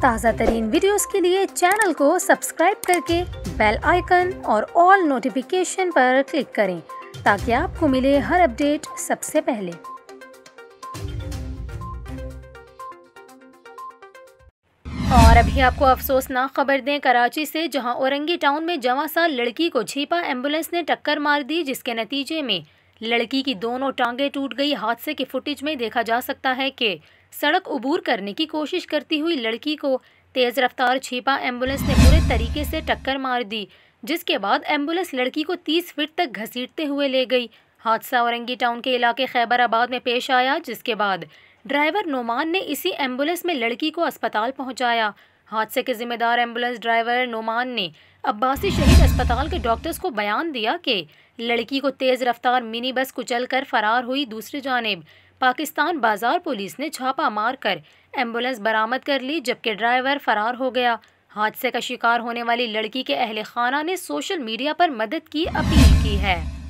ताज़ा तरीन वीडियोस के लिए चैनल को सब्सक्राइब करके बेल आइकन और ऑल नोटिफिकेशन पर क्लिक करें ताकि आपको मिले हर अपडेट सबसे पहले। और अभी आपको अफसोसनाक खबर दें कराची से, जहां औरंगी टाउन में जवां साल लड़की को छिपा एम्बुलेंस ने टक्कर मार दी, जिसके नतीजे में लड़की की दोनों टांगें टूट गई। हादसे की फुटेज में देखा जा सकता है कि सड़क उबूर करने की कोशिश करती हुई लड़की को तेज़ रफ्तार छिपा एम्बुलेंस ने बुरे तरीके से टक्कर मार दी, जिसके बाद एम्बुलेंस लड़की को 30 फीट तक घसीटते हुए ले गई। हादसा औरंगी टाउन के इलाके खैबराबाद में पेश आया, जिसके बाद ड्राइवर नोमान ने इसी एम्बुलेंस में लड़की को अस्पताल पहुंचाया। हादसे के जिम्मेदार एम्बुलेंस ड्राइवर नोमान ने अब्बासी शहीद अस्पताल के डॉक्टर्स को बयान दिया कि लड़की को तेज़ रफ्तार मिनी बस कुचलकर फरार हुई। दूसरी जानिब पाकिस्तान बाजार पुलिस ने छापा मारकर एम्बुलेंस बरामद कर ली, जबकि ड्राइवर फरार हो गया। हादसे का शिकार होने वाली लड़की के अहले खाना ने सोशल मीडिया पर मदद की अपील की है।